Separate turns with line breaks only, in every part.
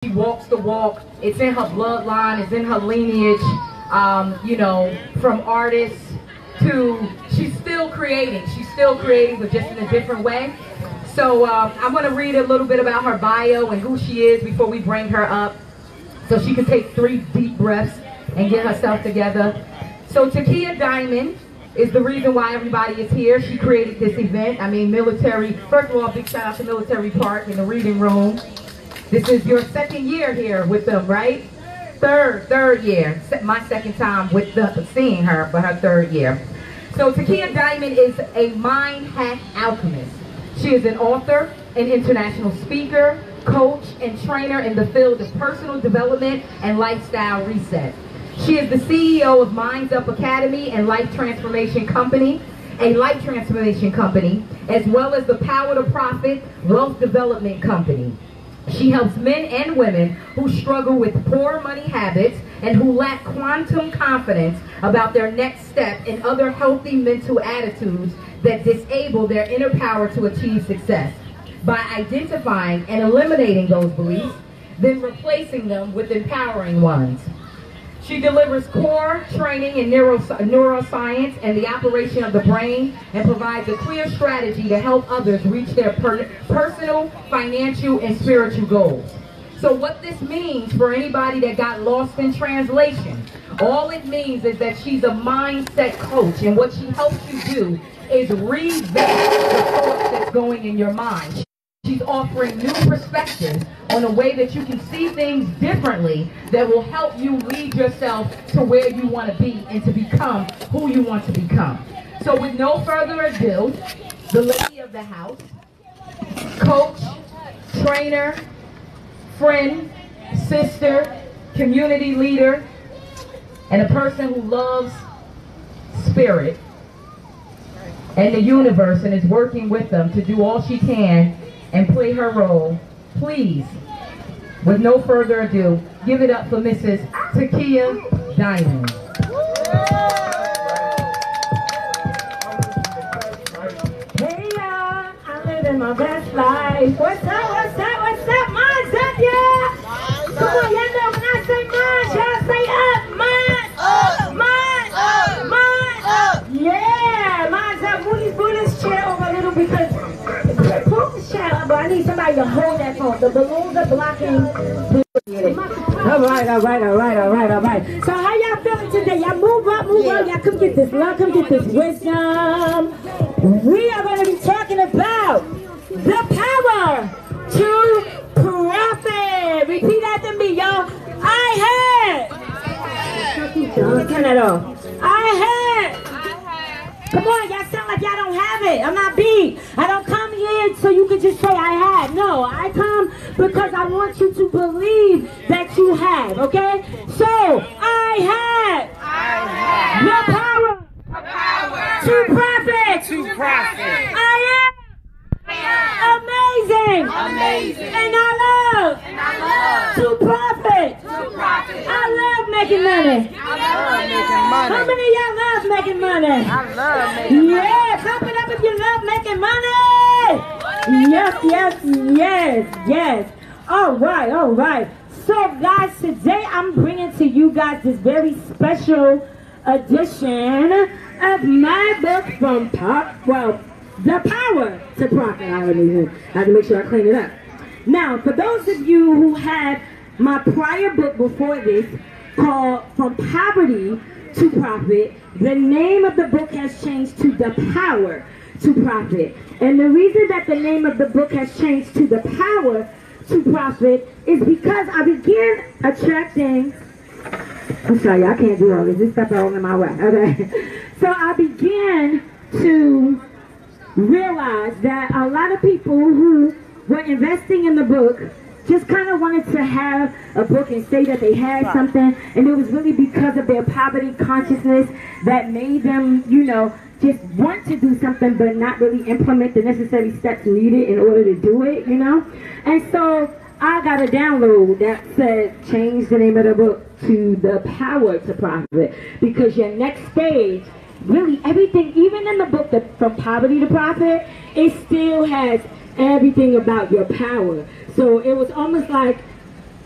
She walks the walk. It's in her bloodline. It's in her lineage. You know, from artists to she's still creating. She's still creating, but just in a different way. So I'm going to read a little bit about her bio and who she is before we bring her up, so she can take 3 deep breaths and get herself together. So Takiyah Diamond is the reason why everybody is here. She created this event. I mean, military. First of all, big shout out to Military Park in the reading room. This is your 2nd year here with them, right? Third year. My 2nd time with seeing her, but her 3rd year. So Takiyah Diamond is a mind hack alchemist. She is an author, an international speaker, coach, and trainer in the field of personal development and lifestyle reset. She is the CEO of Minds Up Academy and Life Transformation Company, a life transformation company, as well as the Power to Profit Wealth Development Company. She helps men and women who struggle with poor money habits and who lack quantum confidence about their next step and other healthy mental attitudes that disable their inner power to achieve success. By identifying and eliminating those beliefs, then replacing them with empowering ones. She delivers core training in neuroscience and the operation of the brain, and provides a clear strategy to help others reach their personal, financial, and spiritual goals. So what this means for anybody that got lost in translation, all it means is that she's a mindset coach, and what she helps you do is revamp the thoughts that's going in your mind. She's offering new perspectives on a way that you can see things differently that will help you lead yourself to where you want to be and to become who you want to become. So with no further ado, the lady of the house, coach, trainer, friend, sister, community leader, and a person who loves spirit and the universe and is working with them to do all she can and play her role. Please, with no further ado, give it up for Mrs. Takiyah Diamond.
Hey y'all, I'm living my best life. What's up, what's up, what's up? Mine's up, yeah? Come on, y'all know when I say mine, y'all say up. Mine, up, mine, up, mine, up. Yeah, mine's up. Move this chair over a little because but I need somebody to hold that phone. The balloons are blocking. All right. So how y'all feeling today? Y'all move up. Y'all come get this love, come get this wisdom. We are going to be talking about the power to profit. Repeat after me, y'all. I had. Turn that off. I had. Come on, y'all sound like y'all don't have it. I'm not beat. I don't come here so you can just say I had. No, I come because I want you to believe that you have, okay? So, I had the power to profit. I am amazing. And I love to profit. I love making money. How many of y'all love making money?
I love making money.
Yeah, clap it up if you love making money. Yes. All right. So guys, today I'm bringing to you guys this very special edition of my book from The Power to Profit. I have to make sure I clean it up. Now, for those of you who had my prior book before this, called From Poverty to Profit, the name of the book has changed to The Power to Profit. And the reason that the name of the book has changed to The Power to Profit is because I began attracting, I'm sorry, I can't do all this stuff all in my way, okay? So I began to realize that a lot of people who were investing in the book just kind of wanted to have a book and say that they had something, and it was really because of their poverty consciousness that made them, you know, just want to do something but not really implement the necessary steps needed in order to do it, you know? And so I got a download that said change the name of the book to The Power to Profit, because your next stage, really everything, even in the book From Poverty to Profit, it still has everything about your power. So it was almost like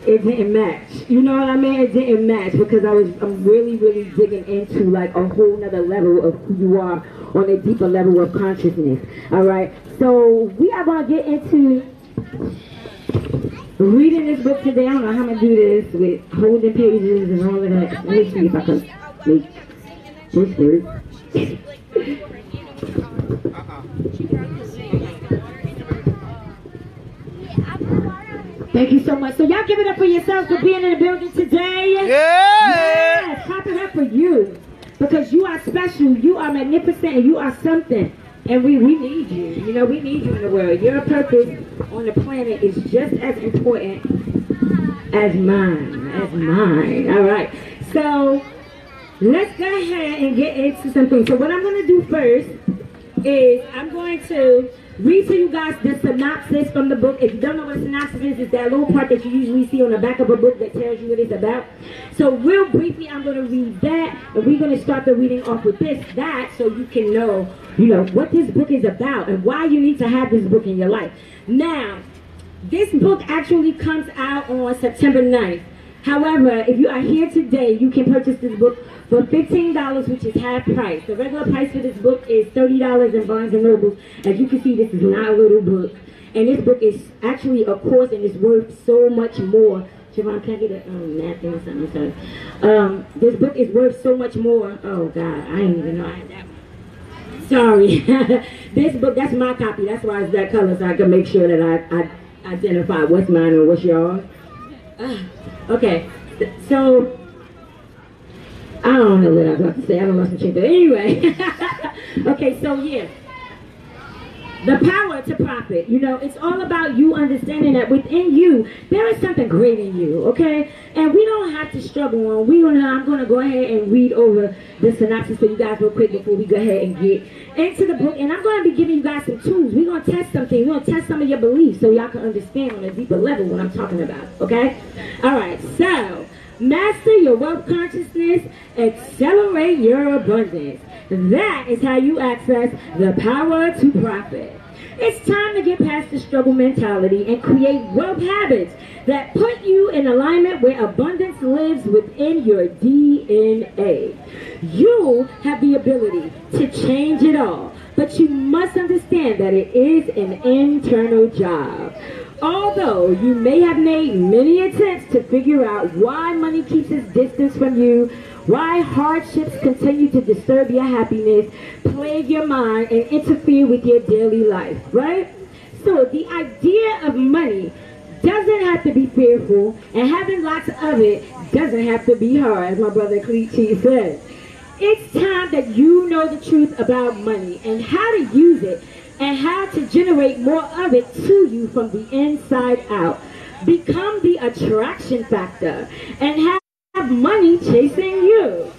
it didn't match. You know what I mean? It didn't match because I'm really, really digging into like a whole nother level of who you are on a deeper level of consciousness. All right. So we are going to get into reading this book today. I don't know how I'm going to do this with holding pages and all of that. Let me see if I can make this work. Thank you so much. So y'all give it up for yourselves for being in the building today.
Yeah.
Yes, clap it up for you. Because you are special, you are magnificent, and you are something. And we need you. You know, we need you in the world. Your purpose on the planet is just as important as mine. All right. So let's go ahead and get into something. So what I'm going to do first is I'm going to read to you guys the synopsis from the book. If you don't know what a synopsis is, it's that little part that you usually see on the back of a book that tells you what it's about. So real briefly, I'm going to read that, and we're going to start the reading off with that, so you can know, what this book is about and why you need to have this book in your life. Now, this book actually comes out on September 9th. However, if you are here today, you can purchase this book for $15, which is half price. The regular price for this book is $30 in Barnes & Noble. As you can see, this is not a little book. And this book is actually a course and it's worth so much more. Siobhan, can I get a napkin or something? Sorry. This book is worth so much more. Oh, God, I didn't even know I had that one. Sorry. This book, that's my copy. That's why it's that color, so I can make sure that I identify what's mine and what's yours. Okay, so I don't know what I was about to say. I don't know some shit. But anyway, okay, so yeah, the power to profit. It's all about you understanding that within you there is something great in you. Okay, and we don't have to struggle on. I'm gonna go ahead and read over the synopsis for you guys real quick before we go ahead and get into the book. And I'm gonna be giving you guys some tools. We're gonna test something. We're gonna test some of your beliefs so y'all can understand on a deeper level what I'm talking about. Okay, all right. So master your wealth consciousness, accelerate your abundance. That is how you access the power to profit. It's time to get past the struggle mentality and create wealth habits that put you in alignment where abundance lives within your DNA. You have the ability to change it all, but you must understand that it is an internal job. Although you may have made many attempts to figure out why money keeps its distance from you, why hardships continue to disturb your happiness, plague your mind, and interfere with your daily life, right? So the idea of money doesn't have to be fearful, and having lots of it doesn't have to be hard, as my brother Cleet said. It's time that you know the truth about money and how to use it and how to generate more of it to you from the inside out. Become the attraction factor and have money chasing you.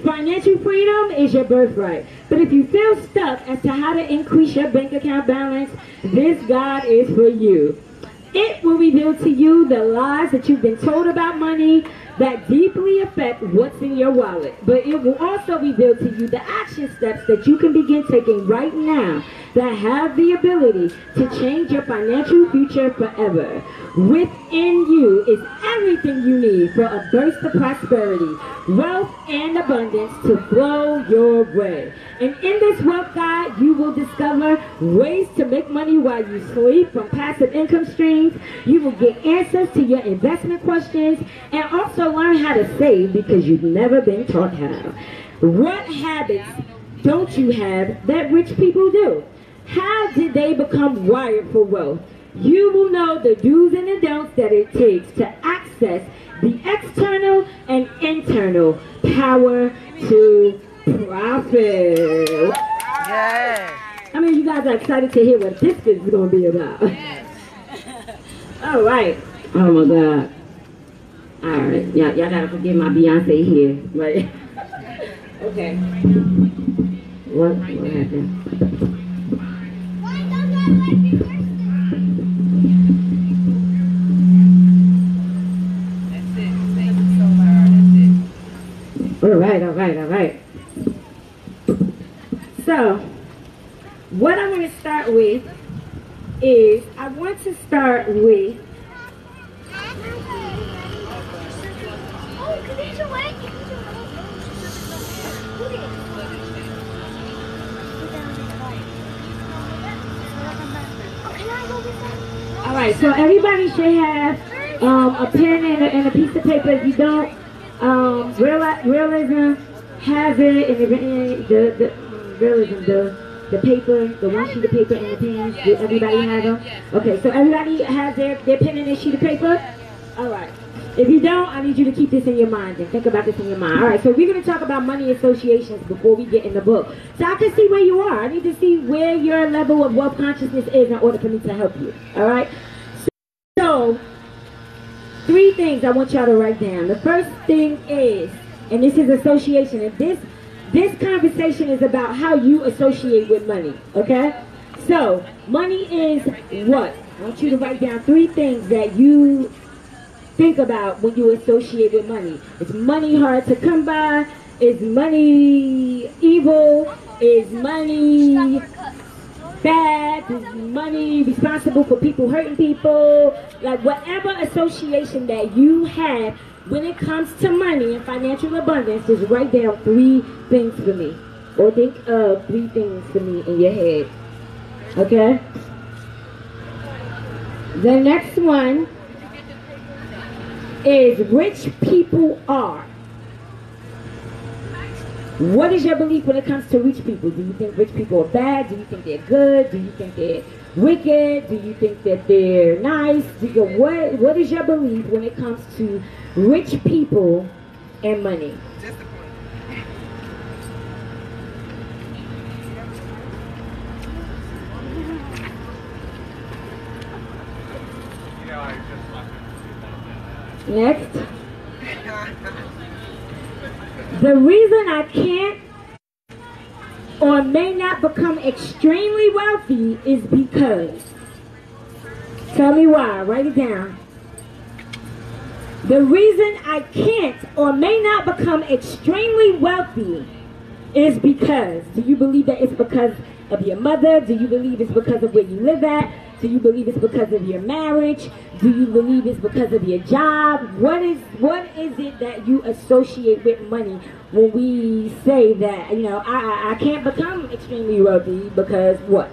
Financial freedom is your birthright. But if you feel stuck as to how to increase your bank account balance, this guide is for you. It will reveal to you the lies that you've been told about money that deeply affect what's in your wallet. But it will also reveal to you the action steps that you can begin taking right now that have the ability to change your financial future forever. Within you is everything you need for a burst of prosperity, wealth, and abundance to flow your way. And in this wealth guide, you will discover ways to make money while you sleep from passive income streams. You will get answers to your investment questions and also learn how to save because you've never been taught how. What habits don't you have that rich people do? How did they become wired for wealth? You will know the do's and the don'ts that it takes to access the external and internal power to profit.
Yeah.
I mean, you guys are excited to hear what this is going to be about. All right. Oh my God. All right. Y'all gotta forgive my Beyonce here, right? Okay. What happened? All right. So, what I want to start with is, right, so everybody should have a pen and a piece of paper. If you don't, realism has it, and the realism, the paper, the one sheet of paper and the pens. Do everybody have them? Okay, so everybody has their pen and their sheet of paper? All right. If you don't, I need you to keep this in your mind and think about this in your mind. All right, so we're going to talk about money associations before we get in the book. So I can see where you are. I need to see where your level of wealth consciousness is in order for me to help you. All right? So 3 things I want y'all to write down. The first thing is, and this is association, and this conversation is about how you associate with money, okay? So, money is what? I want you to write down 3 things that you think about when you associate with money. Is money hard to come by? Is money evil? Is money bad? Is money responsible for people hurting people? Like whatever association that you have when it comes to money and financial abundance, just write down 3 things for me. Or think of 3 things for me in your head. Okay? The next one is rich people are. What is your belief when it comes to rich people? Do you think rich people are bad? Do you think they're good? Do you think they're wicked? Do you think that they're nice? What is your belief when it comes to rich people and money? Next. The reason I can't or may not become extremely wealthy is because. Tell me why. Write it down. The reason I can't or may not become extremely wealthy is because. Do you believe that it's because of your mother? Do you believe it's because of where you live at? Do you believe it's because of your marriage? Do you believe it's because of your job? What is it that you associate with money when we say that, you know, I can't become extremely wealthy because what?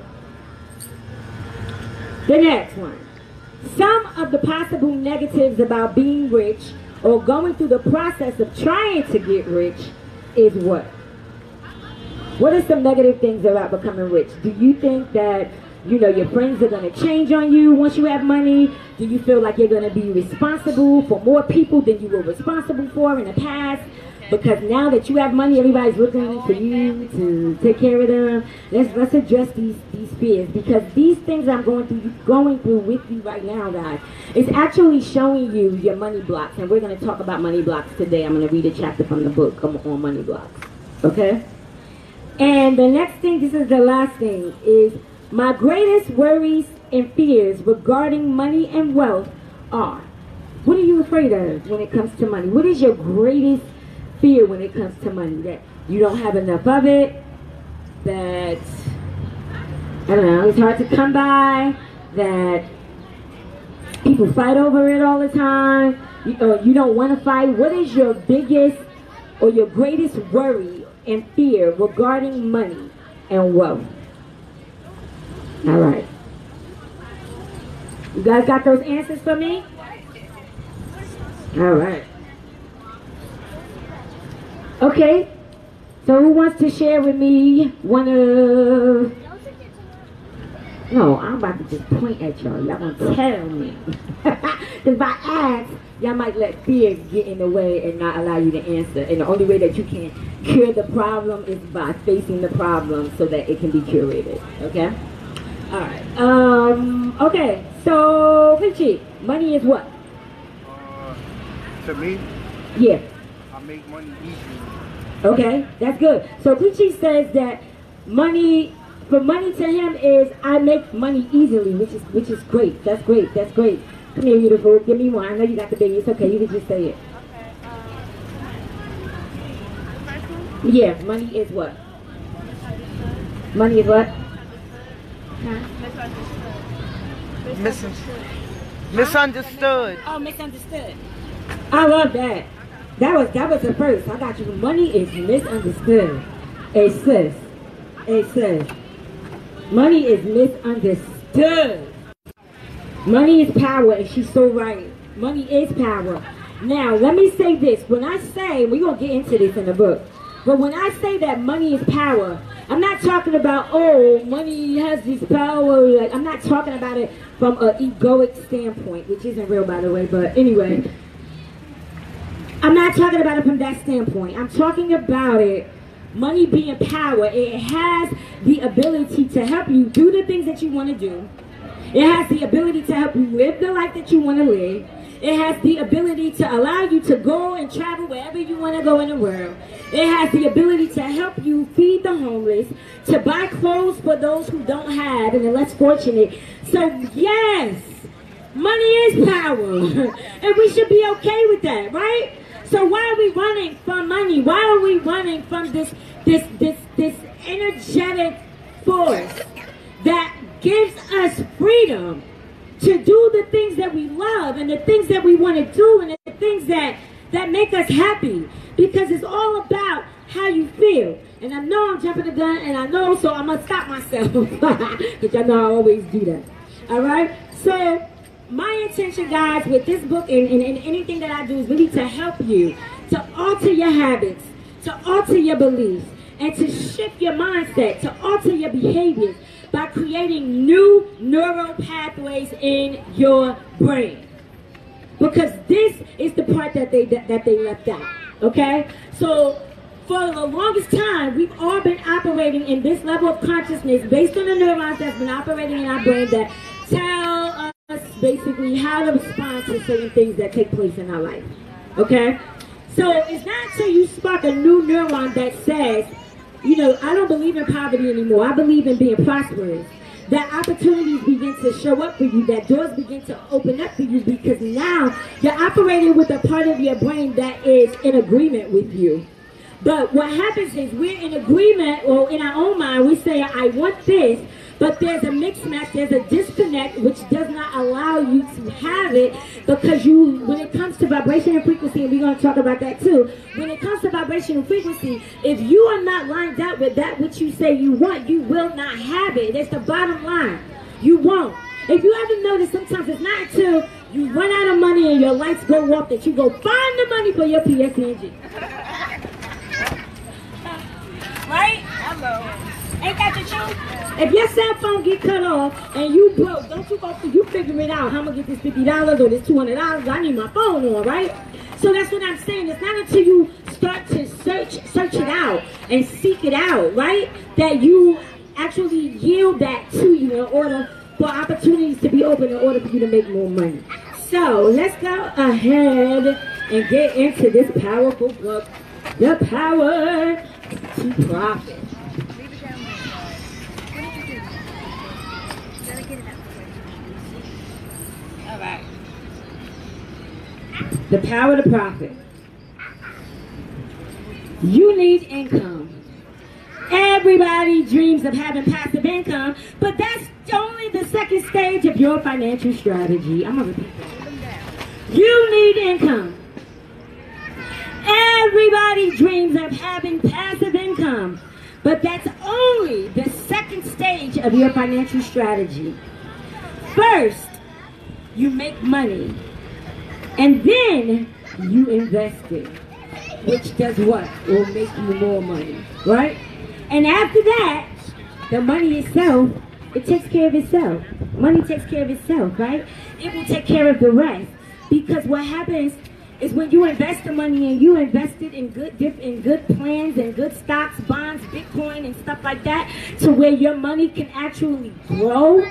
The next one. Some of the possible negatives about being rich or going through the process of trying to get rich is what? What are some negative things about becoming rich? Do you think that, you know, your friends are going to change on you once you have money? Do you feel like you're going to be responsible for more people than you were responsible for in the past? Because now that you have money, everybody's looking for you to take care of them. Let's address these fears, because these things I'm going through with you right now, guys, it's actually showing you your money blocks. And we're going to talk about money blocks today. I'm going to read a chapter from the book on money blocks. Okay? And the next thing, this is the last thing, is my greatest worries and fears regarding money and wealth are. What are you afraid of when it comes to money? What is your greatest fear when it comes to money? That you don't have enough of it? That, I don't know, it's hard to come by? That people fight over it all the time? Or you don't want to fight? What is your biggest or your greatest worry and fear regarding money and wealth? All right. You guys got those answers for me? All right. Okay. So who wants to share with me one of... No, I'm about to just point at y'all. Y'all gonna tell me. Because if I ask, y'all might let fear get in the way and not allow you to answer. And the only way that you can cure the problem is by facing the problem so that it can be curated. Okay? Alright. Okay. So, Richie, money is what?
To me?
Yeah.
I make money easy.
Okay, that's good. So Richie says that money, for money to him is I make money easily, which is great. That's great. That's great. Come here, beautiful. Give me one. I know you got the baby. It's okay. You can just say it. Yeah, money is what? Money is what? Huh?
Misunderstood.
Oh, misunderstood. I love that. That was the first. I got you. Money is misunderstood. Hey sis. Hey sis. Money is misunderstood. Money is power, and she's so right. Money is power. Now, let me say this. When I say, we're going to get into this in the book, but when I say that money is power, I'm not talking about, oh, money has this power. Like, I'm not talking about it from an egoic standpoint, which isn't real, by the way, but anyway. I'm not talking about it from that standpoint. I'm talking about it, money being power. It has the ability to help you do the things that you want to do. It has the ability to help you live the life that you want to live. It has the ability to allow you to go and travel wherever you want to go in the world. It has the ability to help you feed the homeless, to buy clothes for those who don't have and are less fortunate. So yes, money is power. And we should be okay with that, right? So why are we running from money? Why are we running from this energetic force that gives us freedom to do the things that we love and the things that we want to do and the things that make us happy? Because it's all about how you feel. And I know I'm jumping the gun, and I know, so I'm going to stop myself. Because I know I always do that. All right? So my intention, guys, with this book and anything that I do is really to help you to alter your habits, to alter your beliefs, and to shift your mindset, to alter your behaviors by creating new neural pathways in your brain. Because this is the part that they left out. Okay? So for the longest time, we've all been operating in this level of consciousness based on the neurons that's been operating in our brain that tell us basically how to respond to certain things that take place in our life. Okay? So it's not until you spark a new neuron that says, you know, I don't believe in poverty anymore. I believe in being prosperous. That opportunities begin to show up for you. That doors begin to open up for you because now you're operating with a part of your brain that is in agreement with you. But what happens is we're in agreement, or in our own mind, we say, I want this, but there's a mix match, there's a disconnect, which does not allow you to have it because you, when it comes to vibration and frequency, and we're going to talk about that too, when it comes to vibration and frequency, if you are not lined up with that which you say you want, you will not have it. That's the bottom line. You won't. If you ever notice, sometimes it's not until you run out of money and your lights go off that you go find the money for your PSNG. Right? Hello. Ain't that the truth? If your cell phone get cut off and you broke, don't you go through, you figure it out. How am I gonna get this $50 or this $200? I need my phone on, right? So that's what I'm saying. It's not until you start to search it out and seek it out, right? That you actually yield that to you in order for opportunities to be open in order for you to make more money. So let's go ahead and get into this powerful book, The Power to Profit. All right. The Power to Profit. You need income. Everybody dreams of having passive income, but that's only the second stage of your financial strategy. I'm going to repeat that. You need income. Everybody dreams of having passive income, but that's only the second stage of your financial strategy. First, you make money, and then you invest it, which does what? Will make you more money, right? And after that, the money itself, it takes care of itself. Money takes care of itself, right? It will take care of the rest, because what happens is when you invest the money and you invest it in good plans and good stocks, bonds, Bitcoin and stuff like that, to where your money can actually grow,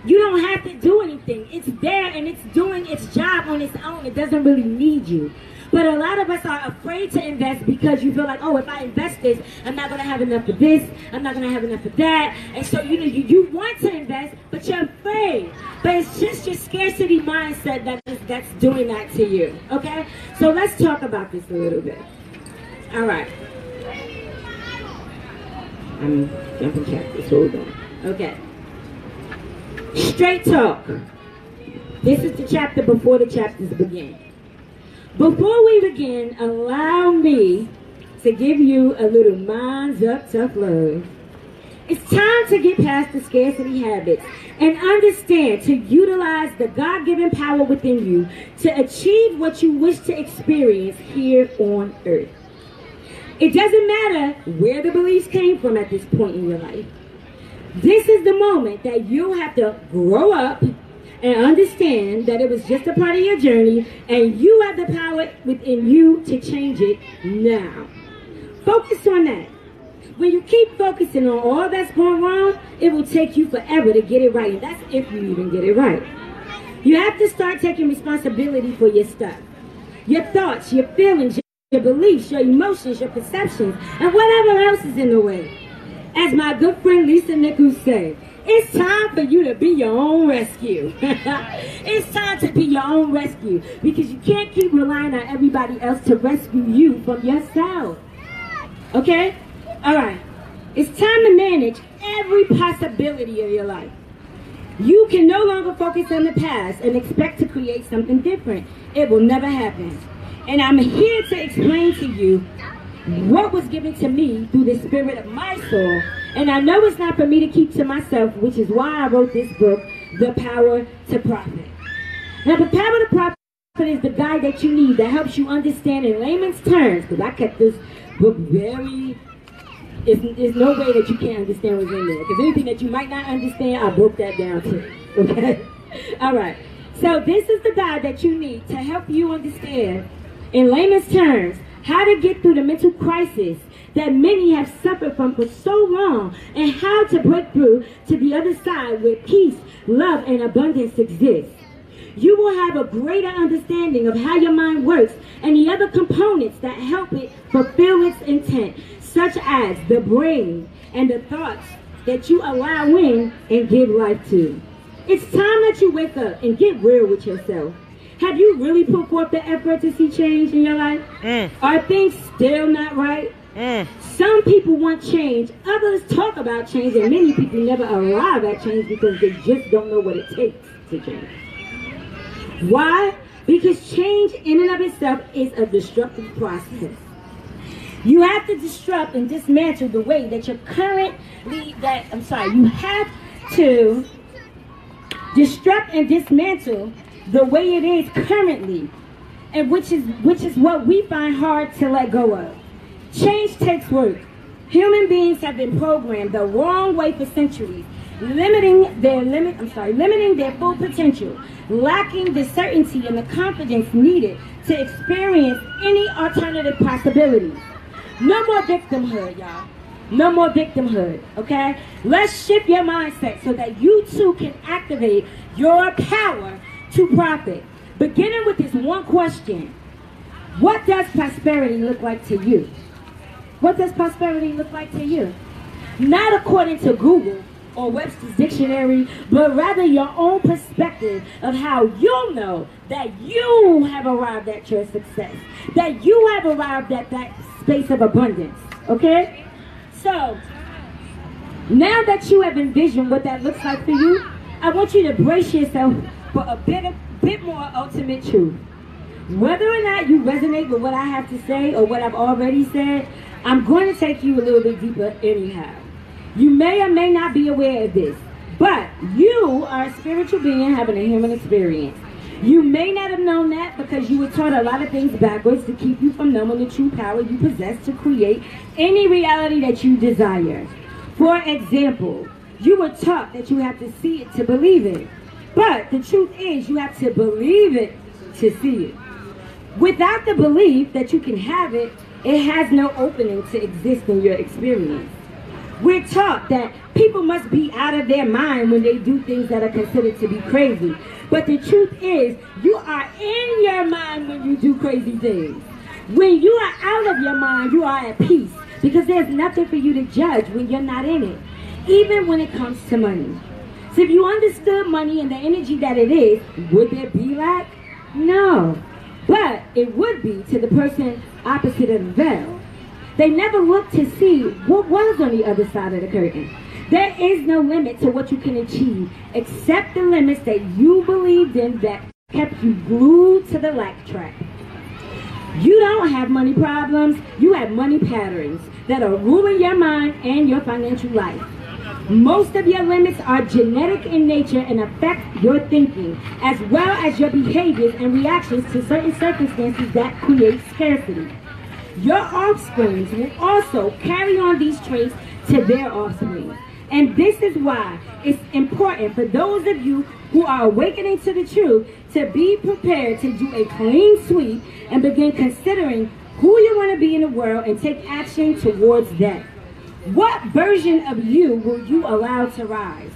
you don't have to do anything. It's there and it's doing its job on its own. It doesn't really need you. But a lot of us are afraid to invest because you feel like, oh, if I invest this, I'm not going to have enough of this, I'm not going to have enough of that. And so you want to invest, but you're afraid. But it's just your scarcity mindset that's doing that to you, okay? So let's talk about this a little bit. All right. I'm jumping chapters, hold on. Okay. Straight talk. This is the chapter before the chapters begin. Before we begin, allow me to give you a little minds up tough love. It's time to get past the scarcity habits and understand to utilize the God-given power within you to achieve what you wish to experience here on earth. It doesn't matter where the beliefs came from at this point in your life. This is the moment that you have to grow up and understand that it was just a part of your journey and you have the power within you to change it now. Focus on that. When you keep focusing on all that's going wrong, it will take you forever to get it right. And that's if you even get it right. You have to start taking responsibility for your stuff. Your thoughts, your feelings, your beliefs, your emotions, your perceptions, and whatever else is in the way. As my good friend Lisa Nichols said, it's time for you to be your own rescue. It's time to be your own rescue because you can't keep relying on everybody else to rescue you from yourself. Okay? All right. It's time to manage every possibility of your life. You can no longer focus on the past and expect to create something different. It will never happen. And I'm here to explain to you what was given to me through the spirit of my soul. And I know it's not for me to keep to myself, which is why I wrote this book, The Power to Profit. Now, The Power to Profit is the guide that you need that helps you understand in layman's terms, because I kept this book very... There's no way that you can't understand what's in there. Because anything that you might not understand, I broke that down too. Okay? All right. So this is the guide that you need to help you understand, in layman's terms, how to get through the mental crisis that many have suffered from for so long, and how to break through to the other side where peace, love, and abundance exist. You will have a greater understanding of how your mind works and the other components that help it fulfill its intent, such as the brain and the thoughts that you allow in and give life to. It's time that you wake up and get real with yourself. Have you really put forth the effort to see change in your life? Are things still not right? Some people want change, others talk about change, and many people never arrive at change because they just don't know what it takes to change. Why? Because change in and of itself is a destructive process. You have to disrupt and dismantle the way that you're currently, you have to disrupt and dismantle the way it is currently, and which is what we find hard to let go of. Change takes work. Human beings have been programmed the wrong way for centuries, limiting their full potential, lacking the certainty and the confidence needed to experience any alternative possibilities. No more victimhood, y'all. No more victimhood, okay? Let's shift your mindset so that you too can activate your power to profit. Beginning with this one question. What does prosperity look like to you? What does prosperity look like to you? Not according to Google or Webster's dictionary, but rather your own perspective of how you'll know that you have arrived at your success, that you have arrived at that space of abundance, okay? So, now that you have envisioned what that looks like for you, I want you to brace yourself for a bit more ultimate truth. Whether or not you resonate with what I have to say or what I've already said, I'm going to take you a little bit deeper anyhow. You may or may not be aware of this, but you are a spiritual being having a human experience. You may not have known that because you were taught a lot of things backwards to keep you from knowing the true power you possess to create any reality that you desire. For example, you were taught that you have to see it to believe it. But the truth is you have to believe it to see it. Without the belief that you can have it, it has no opening to exist in your experience. We're taught that people must be out of their mind when they do things that are considered to be crazy. But the truth is, you are in your mind when you do crazy things. When you are out of your mind, you are at peace. Because there's nothing for you to judge when you're not in it. Even when it comes to money. So if you understood money and the energy that it is, would there be lack? No. But it would be to the person opposite of the veil. They never looked to see what was on the other side of the curtain. There is no limit to what you can achieve except the limits that you believed in that kept you glued to the lack track. You don't have money problems, you have money patterns that are ruling your mind and your financial life. Most of your limits are genetic in nature and affect your thinking, as well as your behaviors and reactions to certain circumstances that create scarcity. Your offspring will also carry on these traits to their offspring. And this is why it's important for those of you who are awakening to the truth to be prepared to do a clean sweep and begin considering who you want to be in the world and take action towards that. What version of you will you allow to rise?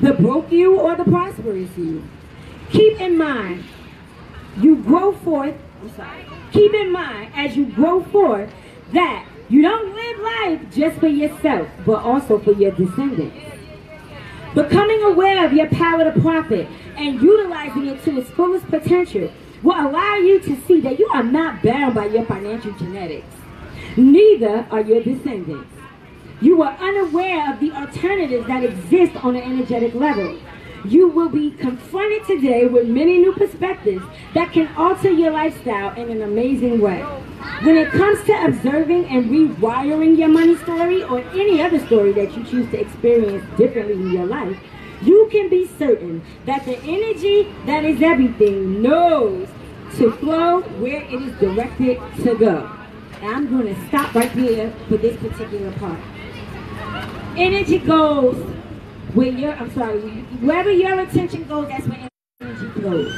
The broke you or the prosperous you? Keep in mind, keep in mind as you grow forth that you don't live life just for yourself, but also for your descendants. Becoming aware of your power to profit and utilizing it to its fullest potential will allow you to see that you are not bound by your financial genetics. Neither are your descendants. You are unaware of the alternatives that exist on an energetic level. You will be confronted today with many new perspectives that can alter your lifestyle in an amazing way. When it comes to observing and rewiring your money story or any other story that you choose to experience differently in your life, you can be certain that the energy that is everything knows to flow where it is directed to go. And I'm going to stop right here for this particular part. Energy goes where wherever your attention goes, that's where energy flows.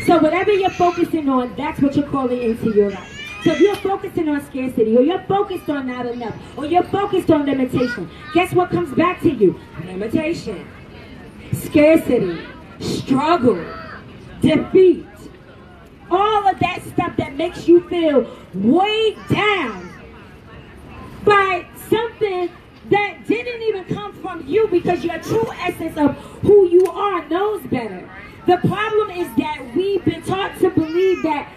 So whatever you're focusing on, that's what you're calling into your life. So if you're focusing on scarcity, or you're focused on not enough, or you're focused on limitation, guess what comes back to you? Limitation, scarcity, struggle, defeat. All of that stuff that makes you feel weighed down by something that didn't even come from you, because your true essence of who you are knows better. The problem is that we've been taught to believe that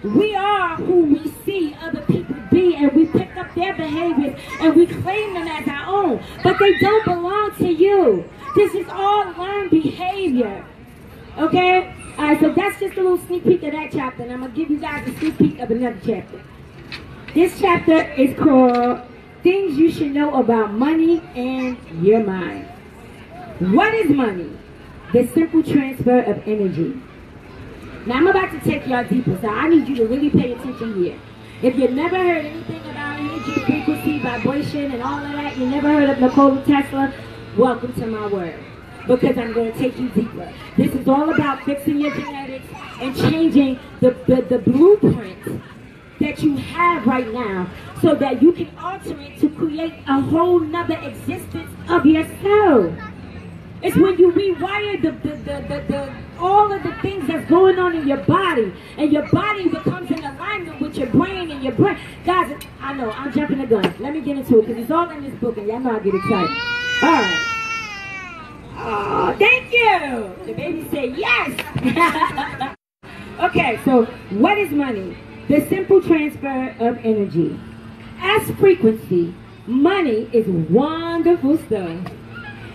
we are who we see other people be, and we pick up their behaviors and we claim them as our own, but they don't belong to you. This is all learned behavior. Okay? Alright, so that's just a little sneak peek of that chapter, and I'm going to give you guys a sneak peek of another chapter. This chapter is called Things You Should Know About Money and Your Mind. What is money? The simple transfer of energy. Now I'm about to take y'all deeper, so I need you to really pay attention here. If you never heard anything about energy, frequency, vibration, and all of that, you never heard of Nikola Tesla, welcome to my world, because I'm going to take you deeper. This is all about fixing your genetics and changing the blueprint that you have right now, so that you can alter it to create a whole nother existence of yourself. It's when you rewire all of the things that's going on in your body, and your body becomes in alignment with your brain, and your brain. Guys, I know, I'm jumping the gun. Let me get into it, because it's all in this book, and y'all know I get excited. All right. Oh, thank you. The baby said yes. Okay, so what is money? The simple transfer of energy. As frequency, money is wonderful stuff.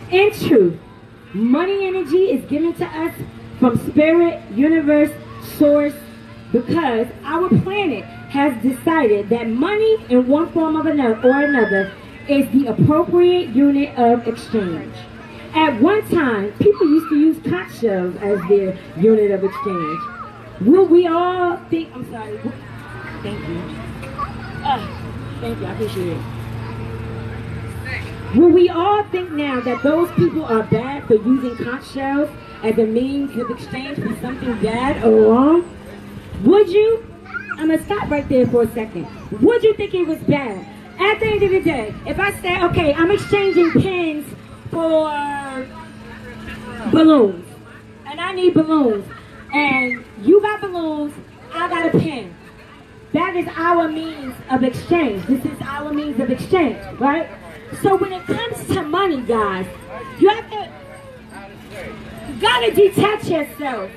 In truth, money energy is given to us from spirit, universe, source, because our planet has decided that money in one form of another is the appropriate unit of exchange. At one time, people used to use conch shells as their unit of exchange. Will we all think, I'm sorry, thank you. Thank you, I appreciate it. Will we all think now that those people are bad for using conch shells as a means of exchange for something bad or wrong? Would you? I'm going to stop right there for a second. Would you think it was bad? At the end of the day, if I say, okay, I'm exchanging pins for balloons, and I need balloons, and you got balloons, I got a pin. That is our means of exchange. This is our means of exchange, right? So when it comes to money, guys, you gotta detach yourself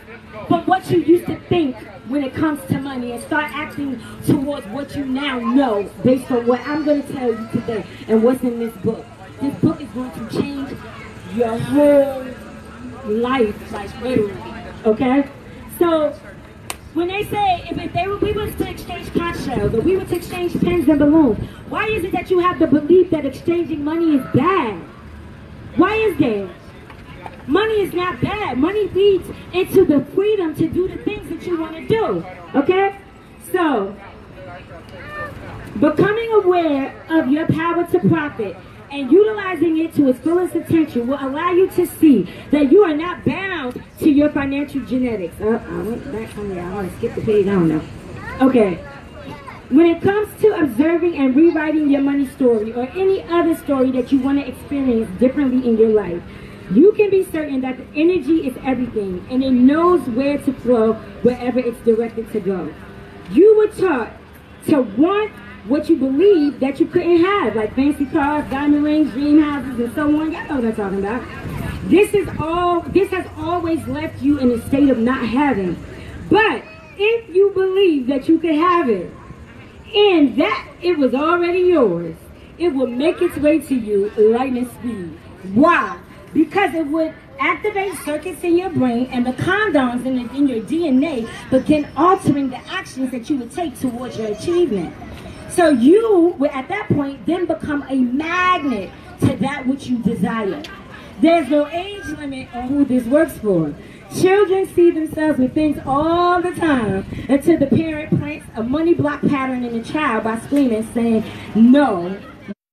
from what you used to think when it comes to money, and start acting towards what you now know based on what I'm going to tell you today and what's in this book. This book is going to change your whole life, like literally, okay? So when they say, if we were to exchange conch shells, or we were to exchange pens and balloons, why is it that you have the belief that exchanging money is bad? Why is that? Money is not bad. Money leads into the freedom to do the things that you want to do. Okay? So, becoming aware of your power to profit and utilizing it to its fullest potential will allow you to see that you are not bound to your financial genetics. I went back from there. I want to skip the page. I don't know. Okay. When it comes to observing and rewriting your money story or any other story that you want to experience differently in your life, you can be certain that the energy is everything and it knows where to flow wherever it's directed to go. You were taught to want what you believe that you couldn't have, like fancy cars, diamond rings, dream houses, and so on. Y'all know what I'm talking about. This has always left you in a state of not having. But if you believe that you could have it and that it was already yours, it will make its way to you lightning speed. Why? Because it would activate circuits in your brain and the condoms in your DNA begin altering the actions that you would take towards your achievement. So you will at that point then become a magnet to that which you desire. There's no age limit on who this works for. Children see themselves with things all the time until the parent plants a money block pattern in the child by screaming, saying no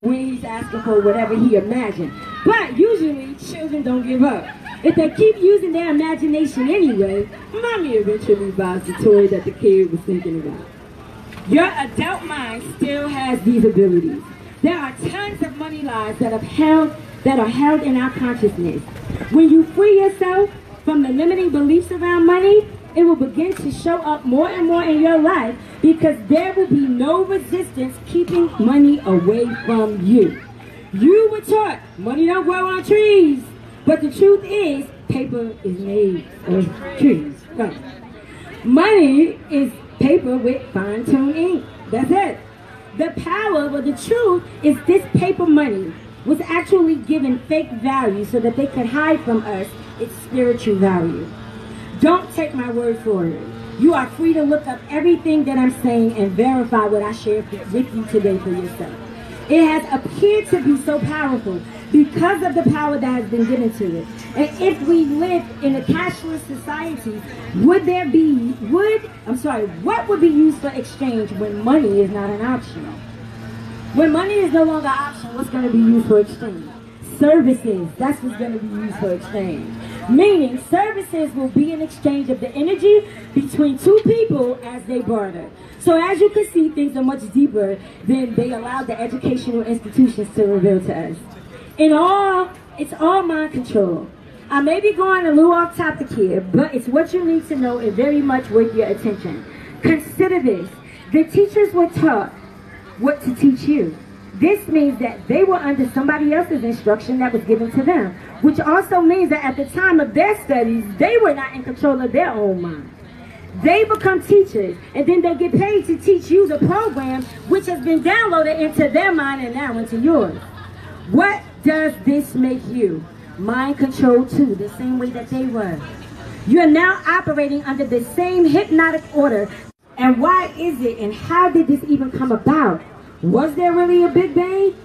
when he's asking for whatever he imagined. But usually children don't give up. If they keep using their imagination anyway, mommy eventually buys the toy that the kid was thinking about. Your adult mind still has these abilities. There are tons of money lies that are held in our consciousness. When you free yourself from the limiting beliefs around money, it will begin to show up more and more in your life because there will be no resistance keeping money away from you. You were taught money don't grow on trees, but the truth is paper is made of trees. No. Money is paper with fine-tuned ink. That's it. The power, or the truth, is this paper money was actually given fake value so that they could hide from us its spiritual value. Don't take my word for it. You are free to look up everything that I'm saying and verify what I shared with you today for yourself. It has appeared to be so powerful because of the power that has been given to it. And if we live in a cashless society, what would be used for exchange when money is not an option? When money is no longer an option, what's going to be used for exchange? Services, that's what's going to be used for exchange. Meaning, services will be an exchange of the energy between two people as they barter. So as you can see, things are much deeper than they allow the educational institutions to reveal to us. It's all mind control. I may be going a little off topic here, but it's what you need to know and very much worth your attention. Consider this. The teachers were taught what to teach you. This means that they were under somebody else's instruction that was given to them, which also means that at the time of their studies, they were not in control of their own mind. They become teachers, and then they get paid to teach you the program which has been downloaded into their mind and now into yours. What does this make you? Mind control too, the same way that they were. You're now operating under the same hypnotic order. And why is it and how did this even come about? Was there really a Big Bang?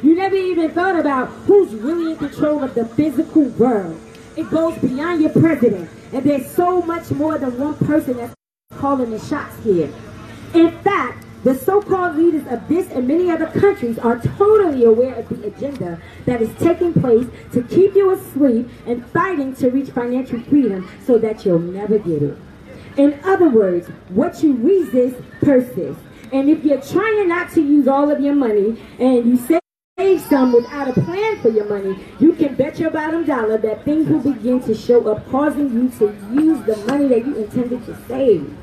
You never even thought about who's really in control of the physical world. It goes beyond your president. And there's so much more than one person that's calling the shots here. In fact, the so-called leaders of this and many other countries are totally aware of the agenda that is taking place to keep you asleep and fighting to reach financial freedom so that you'll never get it. In other words, what you resist persists. And if you're trying not to use all of your money and you save some without a plan for your money, you can bet your bottom dollar that things will begin to show up, causing you to use the money that you intended to save.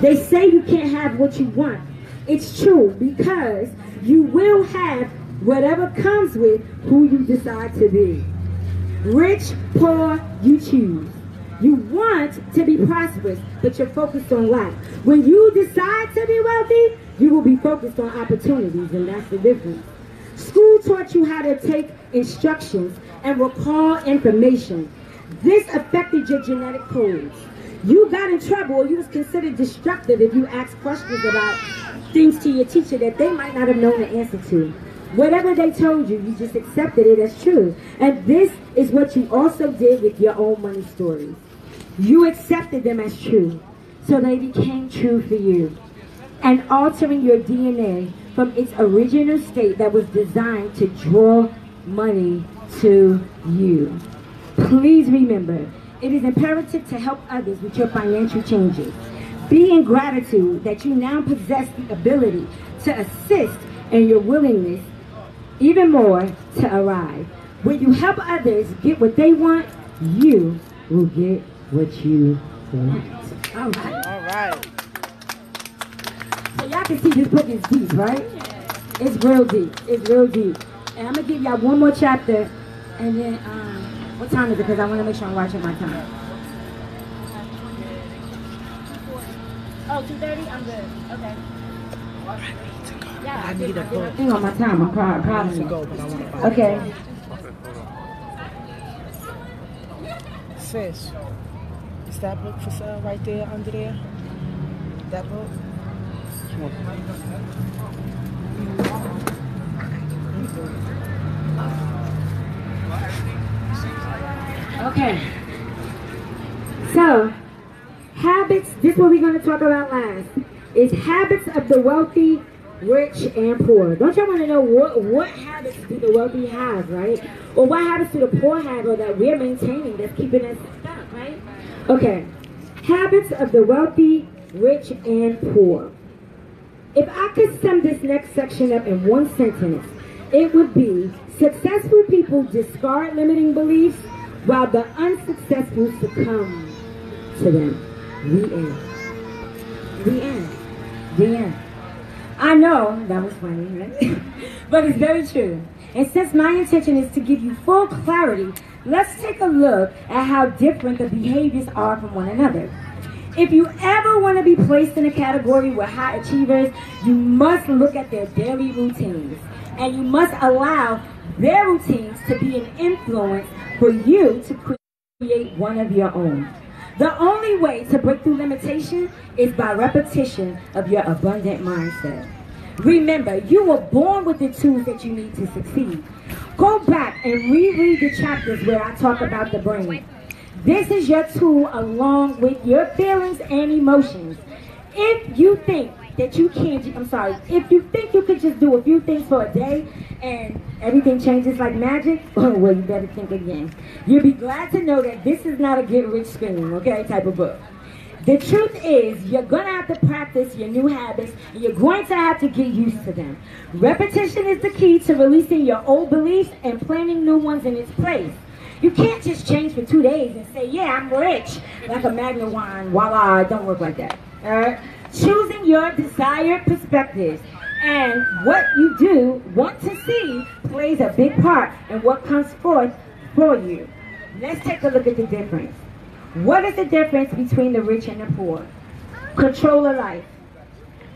They say you can't have what you want. It's true, because you will have whatever comes with who you decide to be. Rich, poor, you choose. You want to be prosperous, but you're focused on lack. When you decide to be wealthy, you will be focused on opportunities, and that's the difference. School taught you how to take instructions and recall information. This affected your genetic codes. You got in trouble, or you was considered destructive if you asked questions about things to your teacher that they might not have known the answer to. Whatever they told you, you just accepted it as true. And this is what you also did with your own money stories. You accepted them as true, so they became true for you, and altering your DNA from its original state that was designed to draw money to you. Please remember, it is imperative to help others with your financial changes. Be in gratitude that you now possess the ability to assist and your willingness even more to arrive. When you help others get what they want, you will get what you want. All right.
All right.
So y'all can see this book is deep, right? It's real deep. It's real deep. And I'm going to give y'all one more chapter. And then, what time is it? Because I want to make sure I'm watching my time. Oh, 2:30? I'm good. Okay. Yeah, I need a book. Hang on my time. I'm proud of you. Okay.
Sis, is that book for sale right there under there? That book?
Okay. So, habits, this is what we're going to talk about last, is habits of the wealthy, rich, and poor. Don't y'all want to know what habits do the wealthy have, right? Or what habits do the poor have, or that we're maintaining that's keeping us stuck, right? Okay. Habits of the wealthy, rich, and poor. If I could sum this next section up in one sentence, it would be: successful people discard limiting beliefs while the unsuccessful succumb to them. The end. The end. The end. I know that was funny, right? But it's very true. And since my intention is to give you full clarity, let's take a look at how different the behaviors are from one another. If you ever want to be placed in a category with high achievers, you must look at their daily routines. And you must allow their routines to be an influence for you to create one of your own. The only way to break through limitation is by repetition of your abundant mindset. Remember, you were born with the tools that you need to succeed. Go back and reread the chapters where I talk about the brain. This is your tool along with your feelings and emotions. If you think that you can't, if you think you could just do a few things for a day and everything changes like magic, oh, well, you better think again. You'll be glad to know that this is not a get rich scheme, okay, type of book. The truth is, you're going to have to practice your new habits, and you're going to have to get used to them. Repetition is the key to releasing your old beliefs and planting new ones in its place. You can't just change for 2 days and say, yeah, I'm rich, like a Magna wine. Voila, it don't work like that. All right? Choosing your desired perspectives and what you do want to see plays a big part in what comes forth for you. Let's take a look at the difference. What is the difference between the rich and the poor? Control of life.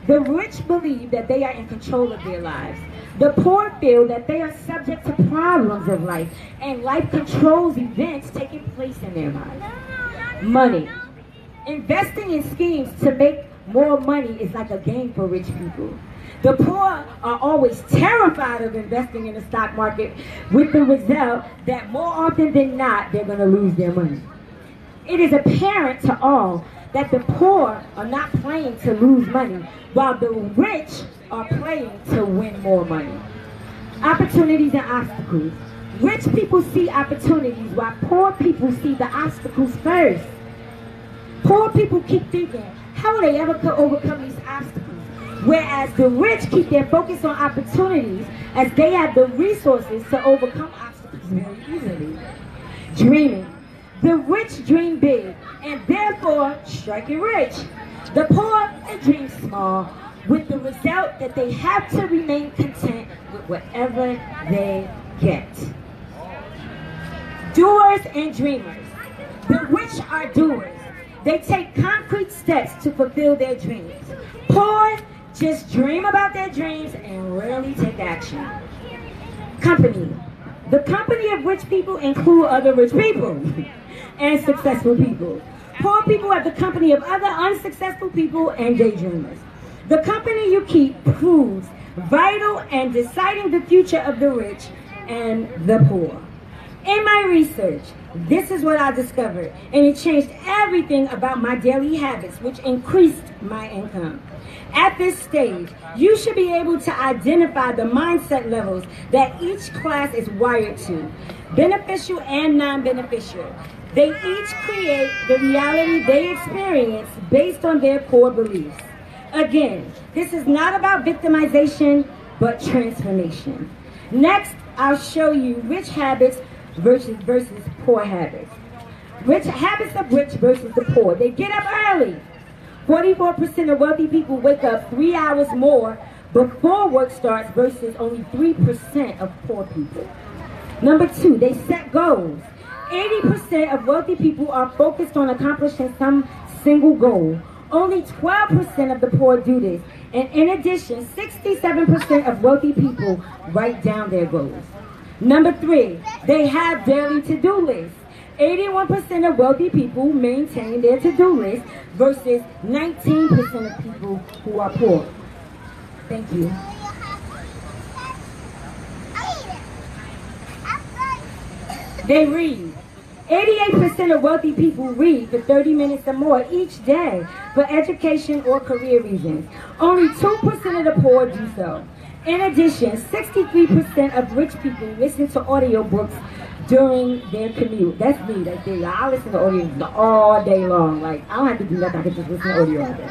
The rich believe that they are in control of their lives. The poor feel that they are subject to problems of life, and life controls events taking place in their lives. Money. Investing in schemes to make more money is like a game for rich people. The poor are always terrified of investing in the stock market, with the result that more often than not, they're going to lose their money. It is apparent to all that the poor are not playing to lose money, while the rich are playing to win more money. Opportunities and obstacles. Rich people see opportunities, while poor people see the obstacles first. Poor people keep thinking, how will they ever overcome these obstacles? Whereas the rich keep their focus on opportunities, as they have the resources to overcome obstacles very easily. Dreaming. The rich dream big, and therefore strike it rich. The poor, they dream small, with the result that they have to remain content with whatever they get. Doers and dreamers. The rich are doers. They take concrete steps to fulfill their dreams. Poor just dream about their dreams and rarely take action. Company. The company of rich people include other rich people and successful people. Poor people have the company of other unsuccessful people and daydreamers. The company you keep proves vital in deciding the future of the rich and the poor. In my research, this is what I discovered, and it changed everything about my daily habits, which increased my income. At this stage, you should be able to identify the mindset levels that each class is wired to, beneficial and non-beneficial. They each create the reality they experience based on their core beliefs. Again, this is not about victimization, but transformation. Next, I'll show you rich habits versus poor habits. Rich habits of rich versus the poor. They get up early. 44% of wealthy people wake up 3 hours more before work starts versus only 3% of poor people. Number 2, they set goals. 80% of wealthy people are focused on accomplishing some single goal. Only 12% of the poor do this. And in addition, 67% of wealthy people write down their goals. Number 3, they have daily to-do lists. 81% of wealthy people maintain their to-do list versus 19% of people who are poor. Thank you. They read. 88% of wealthy people read for 30 minutes or more each day for education or career reasons. Only 2% of the poor do so. In addition, 63% of rich people listen to audiobooks during their commute. That's me right there. I listen to audiobooks all day long. Like, I don't have to do nothing. I can just listen to audio all day.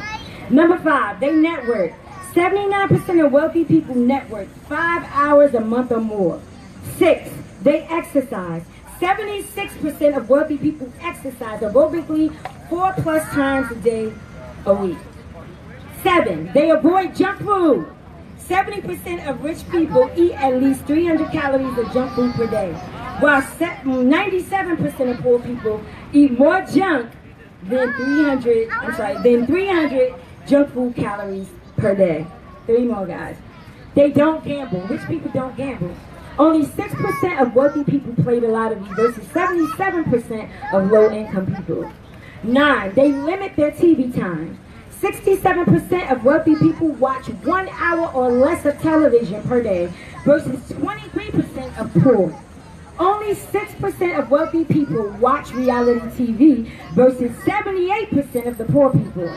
Number 5, they network. 79% of wealthy people network 5 hours a month or more. 6, they exercise. 76% of wealthy people exercise aerobically 4+ times a day a week. 7, they avoid junk food. 70% of rich people eat at least 300 calories of junk food per day, while 97% of poor people eat more junk than 300 junk food calories per day. 3 more, guys. They don't gamble. Rich people don't gamble. Only 6% of wealthy people play the lottery versus 77% of low-income people. 9, they limit their TV time. 67% of wealthy people watch 1 hour or less of television per day versus 23% of poor. Only 6% of wealthy people watch reality TV versus 78% of the poor people.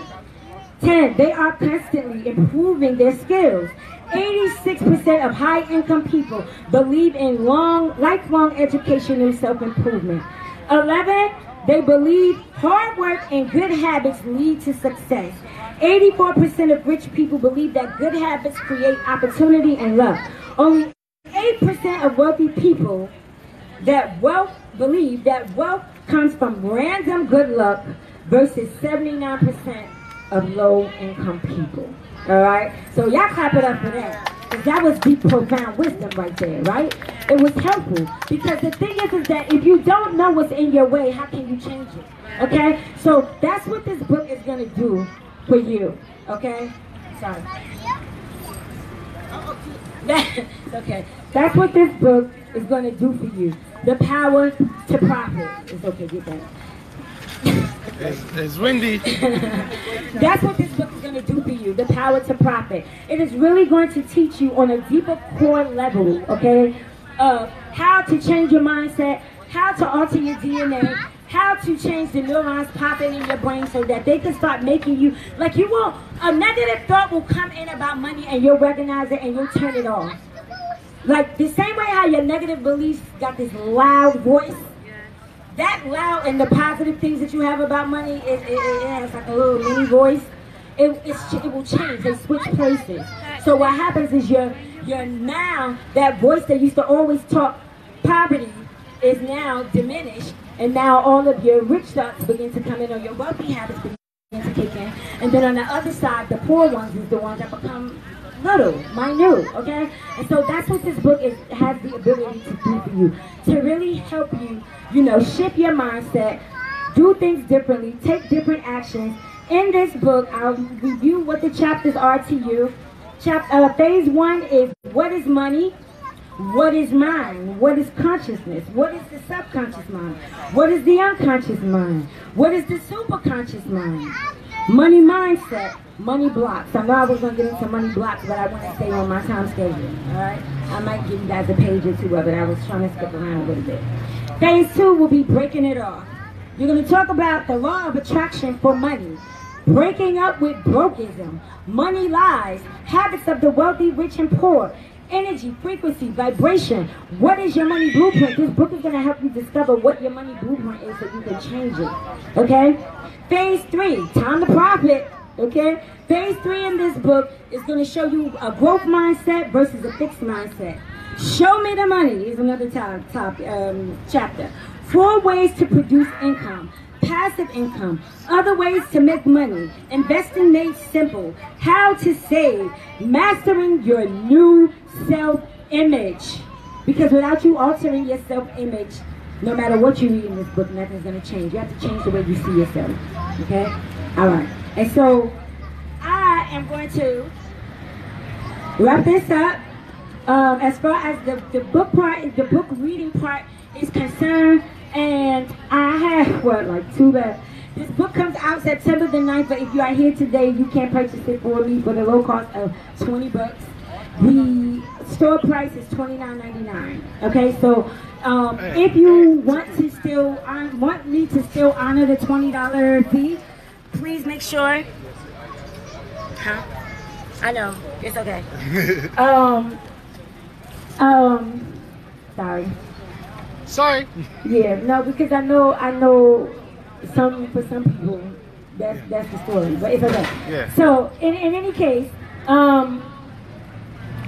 10, they are constantly improving their skills. 86% of high-income people believe in lifelong education and self-improvement. 11, they believe hard work and good habits lead to success. 84% of rich people believe that good habits create opportunity and luck. Only 8% of wealthy people believe that wealth comes from random good luck versus 79% of low-income people. All right? So y'all clap it up for that. Because that was deep, profound wisdom right there, right? It was helpful. Because the thing is that if you don't know what's in your way, how can you change it? Okay? So that's what this book is going to do for you. Okay? Sorry. Okay. That's what this book is going to do for you. The power to profit. It's okay, get that.
It's windy.
That's what this book is going to do for you, the power to profit. It is really going to teach you on a deeper core level, okay, of how to change your mindset, how to alter your DNA, how to change the neurons popping in your brain so that they can start making you, like you won't, a negative thought will come in about money and you'll recognize it and you'll turn it off. Like the same way how your negative beliefs got this loud voice, that loud and the positive things that you have about money, it has like a little mini voice. It will change. They switch places. So what happens is you're now, that voice that used to always talk poverty is now diminished, and now all of your rich thoughts begin to come in, or your wealthy habits begin to kick in. And then on the other side, the poor ones is the ones that become little, minute, okay? And so that's what this book has the ability to do for you, to really help you, shift your mindset, do things differently, take different actions. In this book, I'll review what the chapters are to you. Phase 1 is what is money, what is mind, what is consciousness, what is the subconscious mind, what is the unconscious mind, what is the superconscious mind. Money mindset, money blocks. I know I was going to get into money blocks, but I want to stay on my time schedule, all right? I might give you guys a page or two of it. I was trying to skip around a little bit. Phase 2 will be breaking it off. You're going to talk about the law of attraction for money, breaking up with brokeism, money lies, habits of the wealthy, rich, and poor, energy, frequency, vibration. What is your money blueprint? This book is going to help you discover what your money blueprint is so you can change it, okay? Phase 3, time to profit, okay? Phase 3 in this book is going to show you a growth mindset versus a fixed mindset. Show me the money is another chapter. 4 ways to produce income. Passive income, other ways to make money, investing made simple, how to save, mastering your new self-image. Because without you altering your self-image, no matter what you read in this book, nothing's going to change. You have to change the way you see yourself. Okay? All right. And so I am going to wrap this up. As far as the book part, the book reading part is concerned, and I have, like 2 left. This book comes out September the 9th, but if you are here today, you can purchase it for me for the low cost of $20. The store price is $29.99. Okay, so if you want to still want me to still honor the $20 fee, please make sure. Huh? I know it's okay. Sorry. Yeah, no, because I know for some people that's the story, but it's okay. Yeah. So in any case,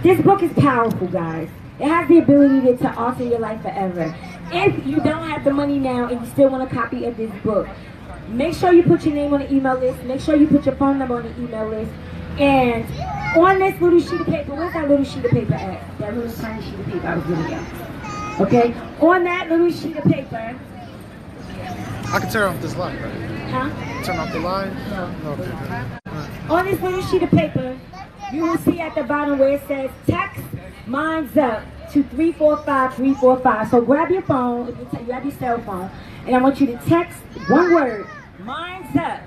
this book is powerful, guys. It has the ability to alter your life forever. If you don't have the money now and you still want a copy of this book, make sure you put your name on the email list. Make sure you put your phone number on the email list. And on this little sheet of paper, where's that little sheet of paper at? That little tiny sheet of paper I was giving you. Okay? On that little sheet of paper.
I can turn off this light, right?
Huh?
Turn off the light?
No.
Okay.
On this little sheet of paper, you will see at the bottom where it says text Minds Up to 345-345. So grab your phone, if you have your cell phone, and I want you to text one word, Minds Up,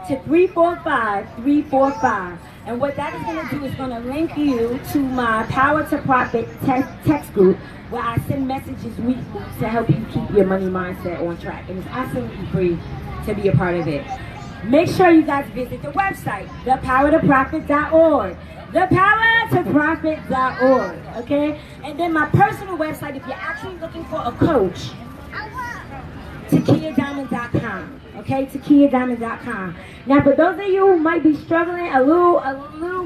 to 345-345. And what that is going to do is going to link you to my Power to Profit text group, where I send messages weekly to help you keep your money mindset on track. And it's absolutely free to be a part of it. Make sure you guys visit the website, thepowertoprofit.org. Thepowertoprofit.org, okay? And then my personal website, if you're actually looking for a coach, TakiyahDiamond.com, okay? TakiyahDiamond.com. Now, for those of you who might be struggling a little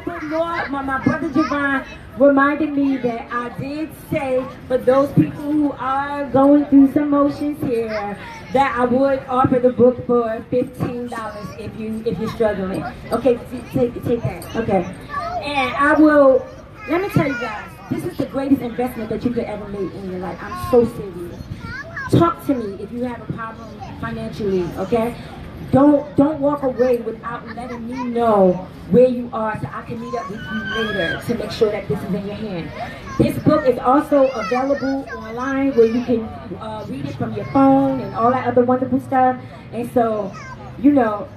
bit more, my brother Javon reminded me that I did say for those people who are going through some motions here, that I would offer the book for $15 if you're struggling. Okay, take that. Okay, and I will. Let me tell you guys, this is the greatest investment that you could ever make in your life. I'm so serious. Talk to me if you have a problem financially. Okay. Don't walk away without letting me know where you are so I can meet up with you later to make sure that this is in your hand. This book is also available online where you can read it from your phone and all that other wonderful stuff. And so, you know,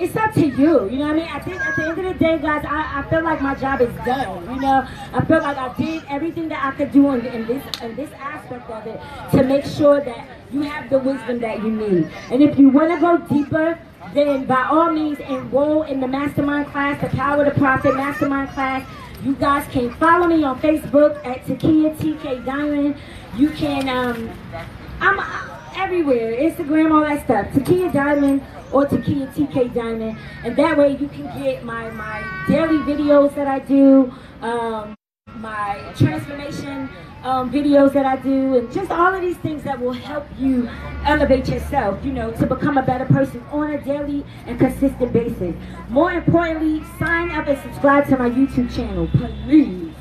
it's up to you. You know what I mean? I think at the end of the day, guys, I feel like my job is done. You know, I feel like I did everything that I could do in this aspect of it to make sure that you have the wisdom that you need. And if you want to go deeper, then by all means enroll in the mastermind class, the Power to Profit mastermind class. You guys can follow me on Facebook at Takiyah TK Diamond. You can, I'm everywhere, Instagram, all that stuff. Takiyah Diamond or Takiyah TK Diamond. And that way you can get my daily videos that I do, my transformation videos that I do, and just all of these things that will help you elevate yourself, you know, to become a better person on a daily and consistent basis. More importantly, sign up and subscribe to my YouTube channel, please.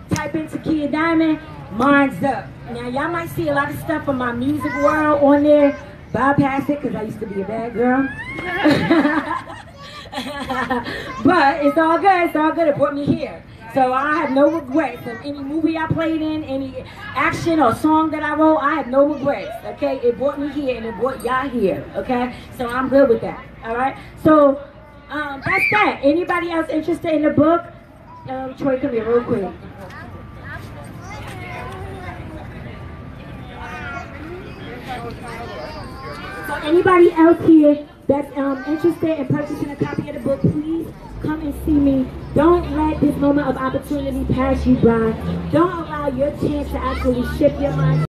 Type in Takiyah Diamond, Minds Up. Now, y'all might see a lot of stuff from my music world on there. Bypass it, because I used to be a bad girl. But it's all good, it's all good. It brought me here. So I have no regrets of any movie I played in, any action or song that I wrote. I have no regrets, okay? It brought me here and it brought y'all here, okay? So I'm good with that, all right? So that's that. Anybody else interested in the book? Troy, come here real quick. So anybody else here that's interested in purchasing a copy of the book, please come and see me. Don't let this moment of opportunity pass you by. Don't allow your chance to actually shift your mind.